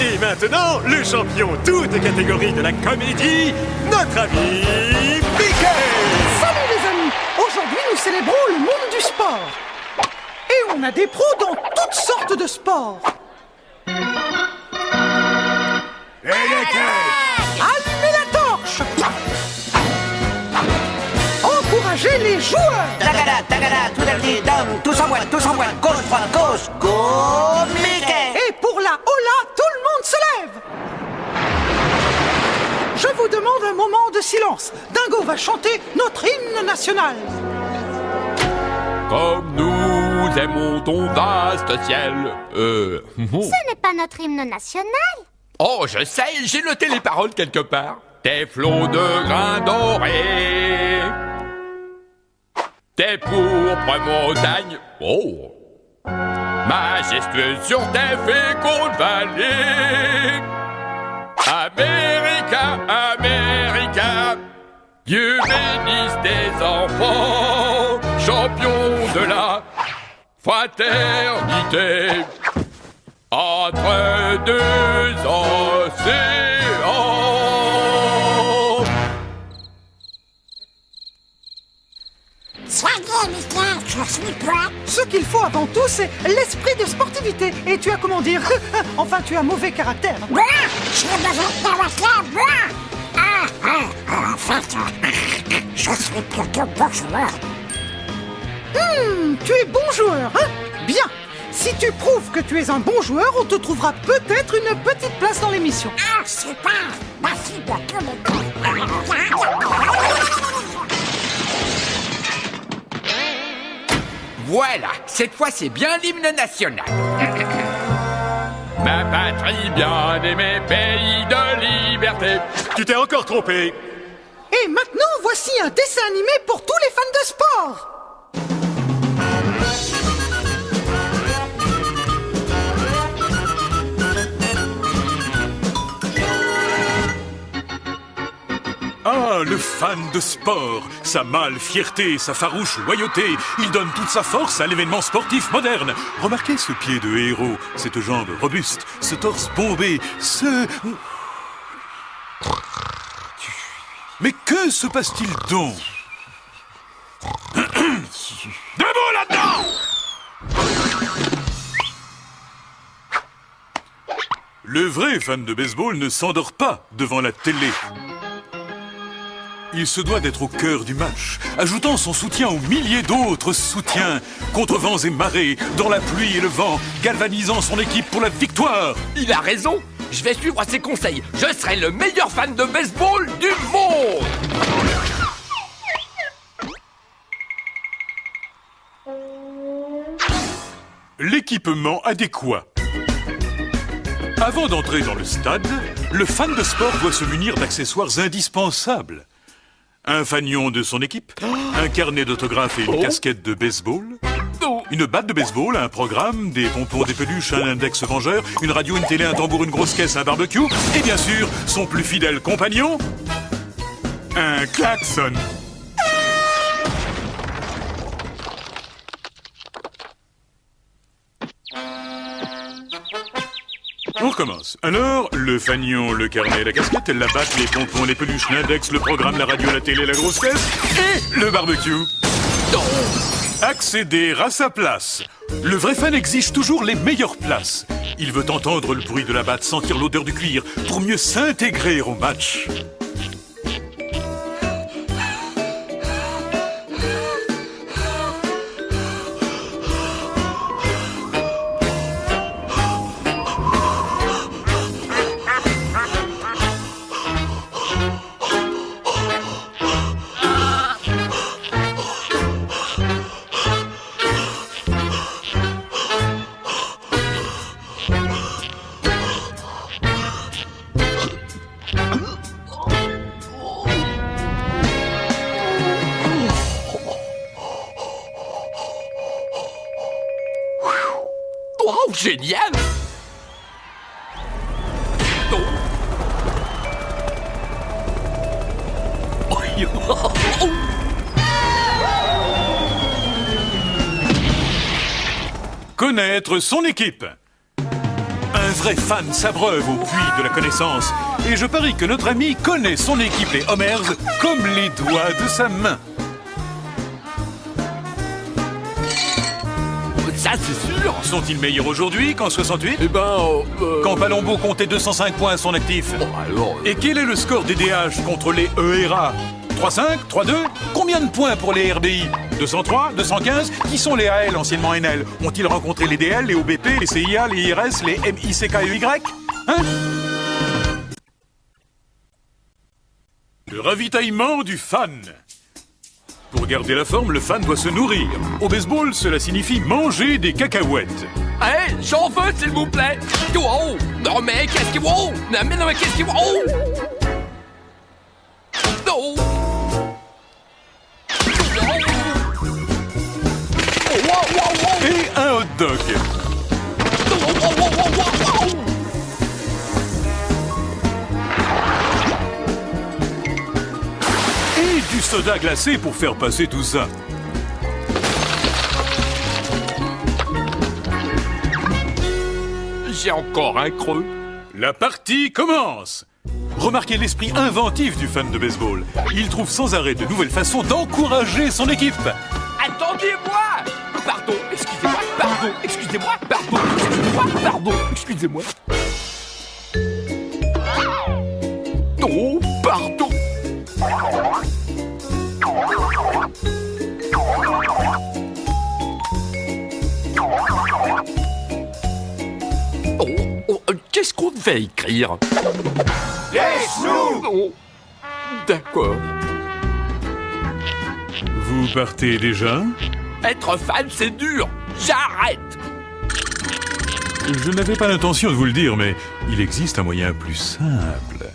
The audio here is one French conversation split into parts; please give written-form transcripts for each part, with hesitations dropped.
Et maintenant, le champion toutes catégories de la comédie, notre ami Mickey. Salut les amis. Aujourd'hui, nous célébrons le monde du sport. Et on a des pros dans toutes sortes de sports. Allumez la torche. Encouragez les joueurs. Tagada, tagada, tout le petit dom, tous en voile, gauche, droite, gauche, go, Mickey. Et pour la hola, tout le monde se lève. Je vous demande un moment de silence. Dingo va chanter notre hymne national. Comme nous aimons ton vaste ciel. Ce n'est pas notre hymne national. Oh, je sais, j'ai noté les paroles quelque part. Tes flots de grains dorés, tes pourpres montagnes, oh, majestueux sur tes fécondes vallées. America, America, Dieu bénisse tes enfants, champions de la fraternité. Entre deux océans. Soyez, Mickey, je suis prêt. Ce qu'il faut avant tout, c'est l'esprit de sportivité. Et tu as, comment dire, enfin, tu as mauvais caractère. Moi, j'ai besoin de caractère, moi. En fait, je suis plutôt bon joueur. Tu es bon joueur, hein? Bien. Si tu prouves que tu es un bon joueur, on te trouvera peut-être une petite place dans l'émission. Ah, super. Merci beaucoup, Mickey. Voilà, cette fois c'est bien l'hymne national. Ma patrie bien-aimée, pays de liberté. Tu t'es encore trompé. Et maintenant, voici un dessin animé pour tous les fans de sport. Ah, le fan de sport, sa mâle fierté, sa farouche loyauté, il donne toute sa force à l'événement sportif moderne. Remarquez ce pied de héros, cette jambe robuste, ce torse bombé, ce... Mais que se passe-t-il donc? Debout là-dedans! Le vrai fan de baseball ne s'endort pas devant la télé. Il se doit d'être au cœur du match, ajoutant son soutien aux milliers d'autres soutiens, contre vents et marées, dans la pluie et le vent, galvanisant son équipe pour la victoire. Il a raison, je vais suivre ses conseils. Je serai le meilleur fan de baseball du monde. L'équipement adéquat. Avant d'entrer dans le stade, le fan de sport doit se munir d'accessoires indispensables. Un fanion de son équipe, un carnet d'autographes et une casquette de baseball, une batte de baseball, un programme, des pompons, des peluches, un index vengeur, une radio, une télé, un tambour, une grosse caisse, un barbecue, et bien sûr, son plus fidèle compagnon, un klaxon. On recommence. Alors, le fanion, le carnet, la casquette, la batte, les pompons, les peluches, l'index, le programme, la radio, la télé, la grosse caisse et le barbecue. Accéder à sa place. Le vrai fan exige toujours les meilleures places. Il veut entendre le bruit de la batte, sentir l'odeur du cuir pour mieux s'intégrer au match. Wow, génial! Connaître son équipe. Un vrai fan s'abreuve au puits de la connaissance. Et je parie que notre ami connaît son équipe, les Homers, comme les doigts de sa main. Ça, c'est sûr. Sont-ils meilleurs aujourd'hui qu'en 68 Eh ben... Quand Palombo comptait 205 points à son actif. Bon, alors... Et quel est le score des DH contre les ERA? 3-5, 3-2? Combien de points pour les RBI? 203, 215? Qui sont les AL, anciennement NL? Ont-ils rencontré les DL, les OBP, les CIA, les IRS, les MICKEY? Hein? Le ravitaillement du fan. Pour garder la forme, le fan doit se nourrir. Au baseball, cela signifie manger des cacahuètes. Hé, j'en veux, s'il vous plaît. Wow. Non, mais qu'est-ce qui... Wow. Non, mais qu'est-ce qui... Wow. Non. Et un hot dog. Et du soda glacé pour faire passer tout ça. J'ai encore un creux. La partie commence. Remarquez l'esprit inventif du fan de baseball. Il trouve sans arrêt de nouvelles façons d'encourager son équipe. Attendez-moi. Pardon, excusez-moi, pardon, excusez-moi, pardon, excusez-moi, pardon, excusez-moi. Oh, pardon. Qu'est-ce qu'on devait écrire? Laisse-nous! Oh, d'accord. Vous partez déjà? Être fan, c'est dur. J'arrête. Je n'avais pas l'intention de vous le dire, mais il existe un moyen plus simple.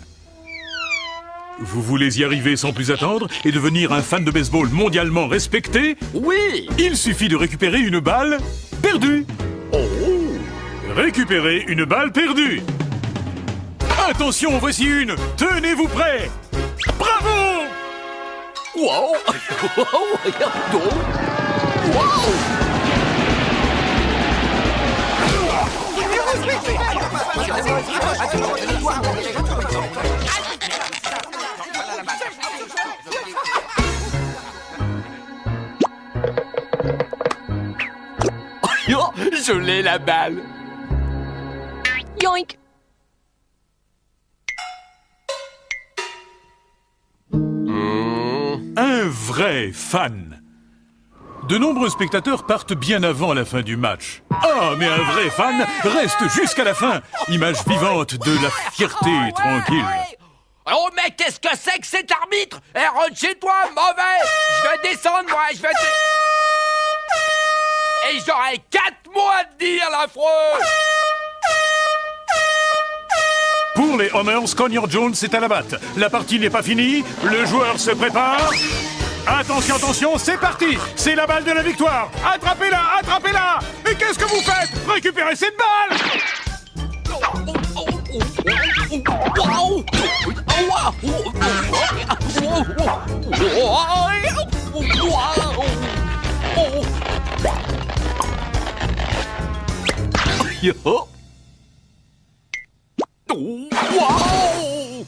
Vous voulez y arriver sans plus attendre et devenir un fan de baseball mondialement respecté? Oui. Il suffit de récupérer une balle perdue. Oh. Récupérer une balle perdue. Attention, voici une. Tenez-vous prêts. Bravo! Wow. Wow. Je l'ai, la balle. Yoink. Un vrai fan. De nombreux spectateurs partent bien avant la fin du match. Ah, mais un vrai fan reste jusqu'à la fin. Image vivante de la fierté tranquille. Oh, mais qu'est-ce que c'est que cet arbitre? Eh, rentre chez toi, mauvais. Je vais descendre, moi, je vais... Et j'aurai 4 mots à te dire, l'affreux. Pour les Homers, Conyers Jones est à la batte. La partie n'est pas finie, le joueur se prépare. Attention, attention, c'est parti. C'est la balle de la victoire. Attrapez-la, attrapez-la. Mais qu'est-ce que vous faites? Récupérez cette balle. Yo. Wow.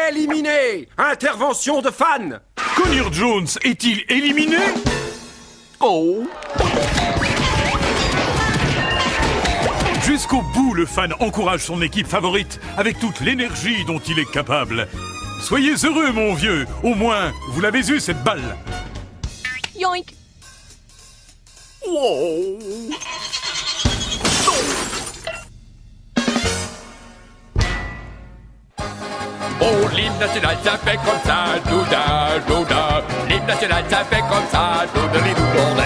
Éliminé! Intervention de fan! Conyers Jones est-il éliminé? Oh. Jusqu'au bout, le fan encourage son équipe favorite avec toute l'énergie dont il est capable. Soyez heureux, mon vieux. Au moins, vous l'avez eu, cette balle. Yoink. Wow. Oh, l'hymne national, ça fait comme ça, douda, douda. L'hymne national, ça fait comme ça, douda, douda.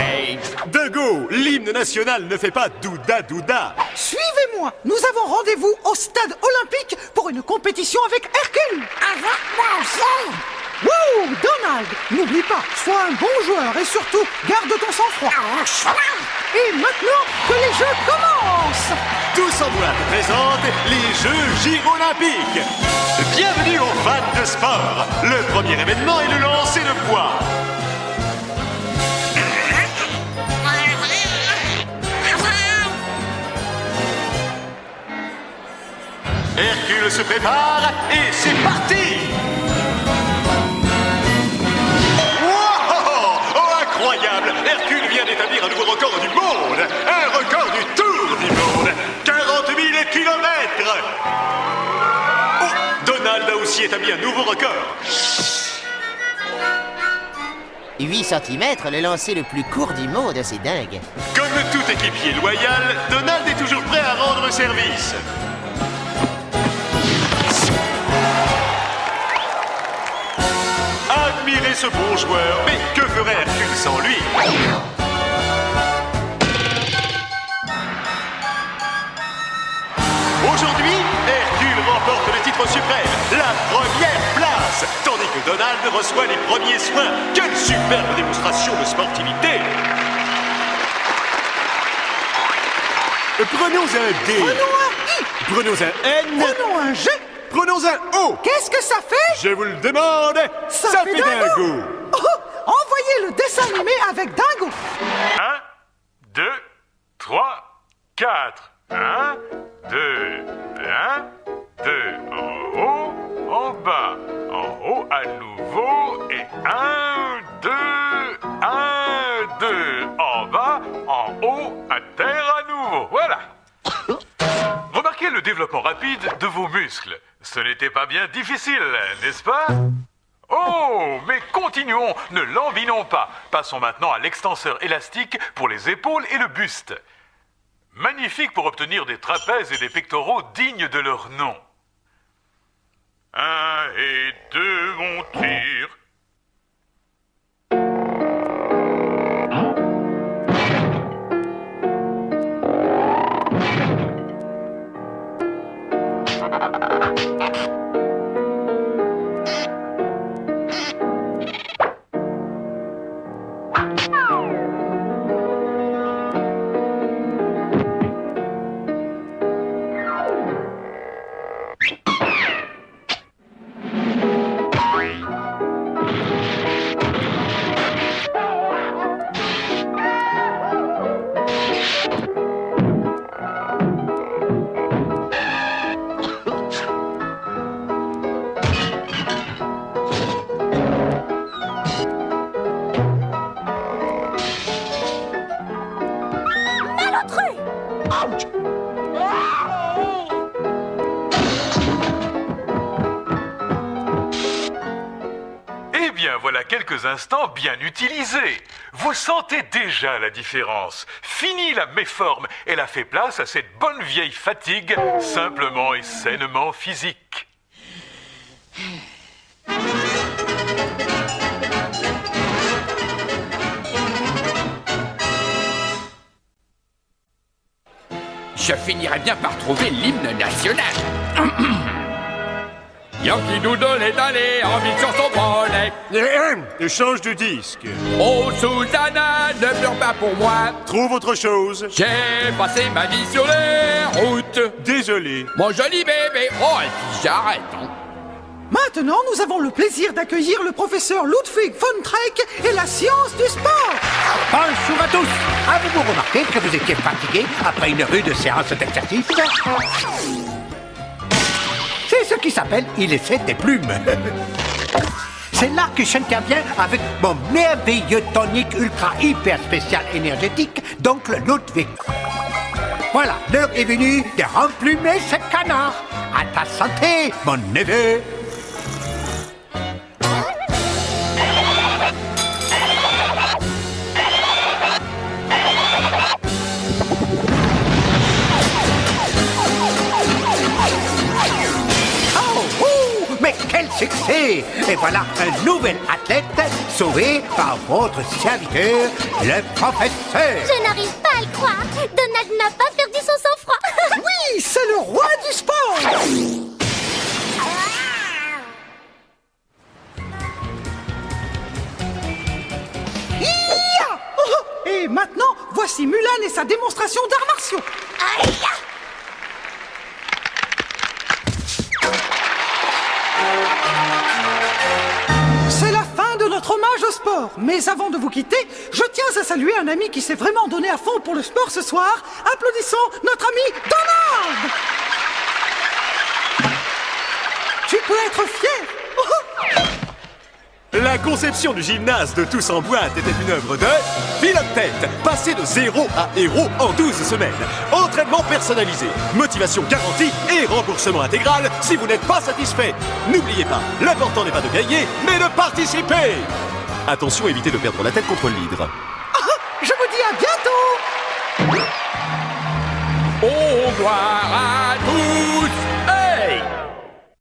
Dingo, l'hymne national ne fait pas douda douda. Suivez-moi, nous avons rendez-vous au stade olympique pour une compétition avec Hercule. Avec moi aussi. Wow, Donald, n'oublie pas, sois un bon joueur et surtout, garde ton sang-froid. Et maintenant que les Jeux commencent. Tous en boîte présente les Jeux Girolympiques. Bienvenue aux fans de sport. Le premier événement est le lancer de poids. Hercule se prépare et c'est parti! Incroyable! Hercule vient d'établir un nouveau record du monde! Un record du tour du monde! 40 000 kilomètres! Oh, Donald a aussi établi un nouveau record! 8 cm, le lancer le plus court du monde, c'est dingue. Comme tout équipier loyal, Donald est toujours prêt à rendre service. Admirez ce bon joueur, mais que ferait Hercule sans lui? Aujourd'hui, Hercule remporte le titre suprême, la première place, tandis que Donald reçoit les premiers soins. Quelle superbe démonstration de sportivité! Prenons un D. Prenons un I. Prenons un N. Prenons un G. Prenons un O. Qu'est-ce que ça fait? Je vous le demande, ça fait dingo. Oh, envoyez le dessin animé avec Dingo. 1, 2, 3, 4. 1, 2, 1, 2. En haut, en bas. En haut à nouveau. Et 1, 2, 1, 2. En bas, en haut, à terre à nouveau. Voilà. Remarquez le développement rapide de vos muscles. Ce n'était pas bien difficile, n'est-ce pas? Oh, mais continuons, ne lambinons pas. Passons maintenant à l'extenseur élastique pour les épaules et le buste. Magnifique pour obtenir des trapèzes et des pectoraux dignes de leur nom. 1 et 2, on tire. Voilà quelques instants bien utilisés. Vous sentez déjà la différence. Fini la méforme. Elle a fait place à cette bonne vieille fatigue, simplement et sainement physique. Je finirai bien par trouver l'hymne national. Yankee Doodle est allé en ville sur son poney. Change de disque. Oh Susanna, ne pleure pas pour moi. Trouve autre chose. J'ai passé ma vie sur les routes. Désolé. Mon joli bébé. Oh, et puis j'arrête. Hein. Maintenant, nous avons le plaisir d'accueillir le professeur Ludwig von Treck et la science du sport. Bonjour à tous. Avez-vous remarqué que vous étiez fatigué après une rude séance d'exercice? C'est ce qui s'appelle y laisser des plumes. C'est là que j'interviens avec mon merveilleux tonique ultra hyper spécial énergétique, d'oncle Ludwig. Voilà, l'heure est venue de remplumer ce canard. À ta santé, mon neveu. Mais quel succès! Et voilà un nouvel athlète sauvé par votre serviteur, le professeur. Je n'arrive pas à le croire. Donald n'a pas perdu son sang-froid. Oui, c'est le roi du sport. Et maintenant, voici Mulan et sa démonstration d'arts martiaux. Aïe! C'est la fin de notre hommage au sport. Mais avant de vous quitter, je tiens à saluer un ami qui s'est vraiment donné à fond pour le sport ce soir. Applaudissons notre ami Donald! Tu peux être fier. La conception du gymnase de Tous en boîte était une œuvre de Philoctète, passé de 0 à héros en 12 semaines. Entraînement personnalisé, motivation garantie et remboursement intégral si vous n'êtes pas satisfait. N'oubliez pas, l'important n'est pas de gagner, mais de participer. Attention, évitez de perdre la tête contre l'hydre. Je vous dis à bientôt. Au revoir